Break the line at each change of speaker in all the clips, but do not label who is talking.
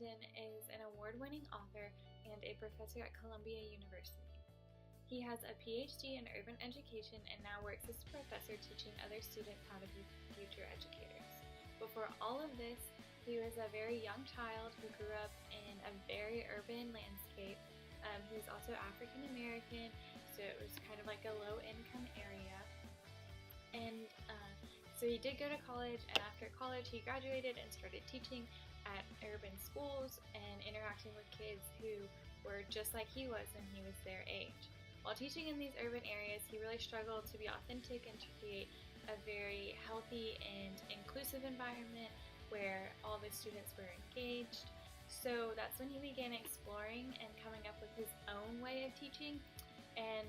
Emdin is an award-winning author and a professor at Columbia University. He has a PhD in urban education and now works as a professor teaching other students how to be future educators. Before all of this, he was a very young child who grew up in a very urban landscape. He was also African American, so it was kind of like a low-income area. And so he did go to college, and after college he graduated and started teaching at urban schools and interacting with kids who were just like he was when he was their age. While teaching in these urban areas, he really struggled to be authentic and to create a very healthy and inclusive environment where all the students were engaged. So that's when he began exploring and coming up with his own way of teaching, and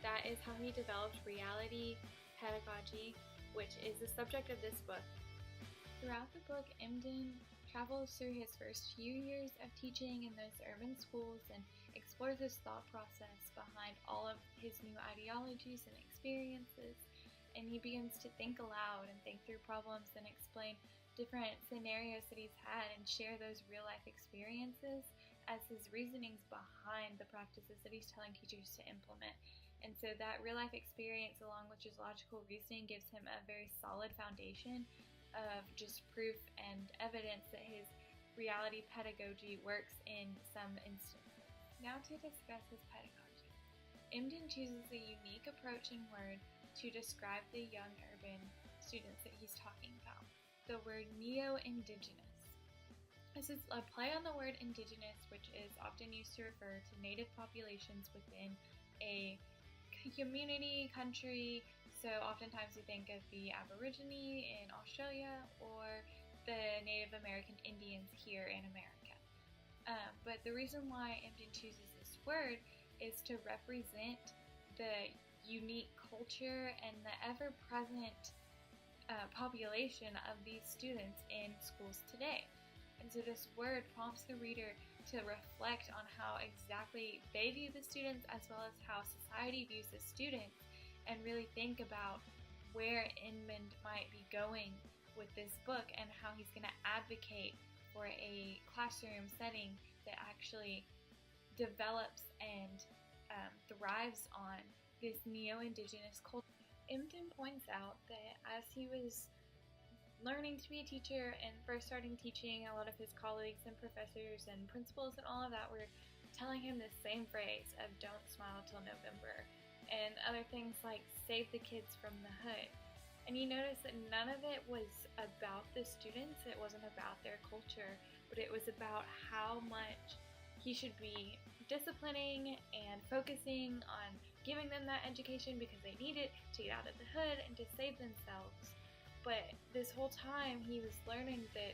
that is how he developed reality pedagogy, which is the subject of this book. Throughout the book, Emdin travels through his first few years of teaching in those urban schools and explores his thought process behind all of his new ideologies and experiences, and he begins to think aloud and think through problems and explain different scenarios that he's had and share those real-life experiences as his reasonings behind the practices that he's telling teachers to implement. And so that real-life experience along with his logical reasoning gives him a very solid foundation of just proof and evidence that his reality pedagogy works in some instances. Now to discuss his pedagogy. Emdin chooses a unique approach and word to describe the young urban students that he's talking about. The word neo-indigenous. This is a play on the word indigenous, which is often used to refer to native populations within a community, country. So oftentimes we think of the Aborigine in Australia or the Native American Indians here in America. But the reason why Emdin chooses this word is to represent the unique culture and the ever-present population of these students in schools today. And so this word prompts the reader to reflect on how exactly they view the students as well as how society views the students, and really think about where Emdin might be going with this book and how he's going to advocate for a classroom setting that actually develops and thrives on this neo-indigenous culture. Emdin points out that as he was learning to be a teacher and first starting teaching, a lot of his colleagues and professors and principals and all of that were telling him the same phrase of "don't smile till November" and other things like "save the kids from the hood." And you notice that none of it was about the students, it wasn't about their culture, but it was about how much he should be disciplining and focusing on giving them that education because they need it to get out of the hood and to save themselves. But this whole time he was learning that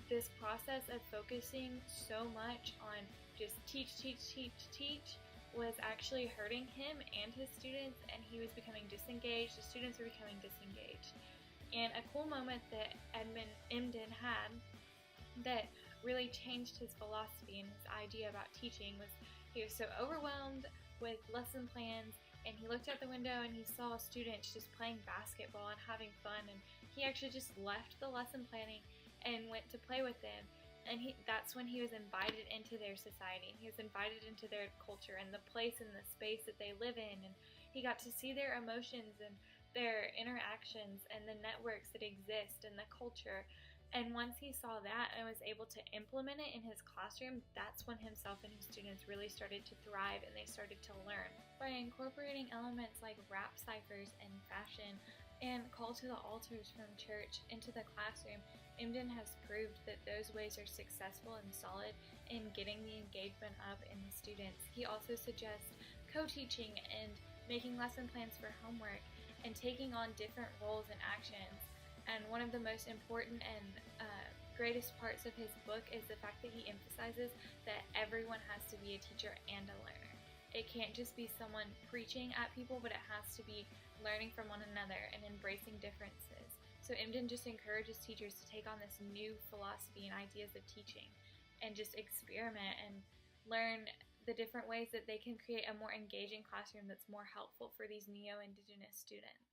this process of focusing so much on just teach was actually hurting him and his students, and he was becoming disengaged, the students were becoming disengaged. And a cool moment that Emdin had that really changed his philosophy and his idea about teaching was he was so overwhelmed with lesson plans, and he looked out the window and he saw students just playing basketball and having fun, and he actually just left the lesson planning and went to play with them. And that's when he was invited into their society. He was invited into their culture and the place and the space that they live in, and he got to see their emotions and their interactions and the networks that exist and the culture. And once he saw that and was able to implement it in his classroom, that's when himself and his students really started to thrive and they started to learn. By incorporating elements like rap ciphers and fashion and call to the altars from church into the classroom, Emdin has proved that those ways are successful and solid in getting the engagement up in the students. He also suggests co-teaching and making lesson plans for homework and taking on different roles and actions. And one of the most important and greatest parts of his book is the fact that he emphasizes that everyone has to be a teacher and a learner. It can't just be someone preaching at people, but it has to be learning from one another and embracing differences. So Emdin just encourages teachers to take on this new philosophy and ideas of teaching and just experiment and learn the different ways that they can create a more engaging classroom that's more helpful for these neo-indigenous students.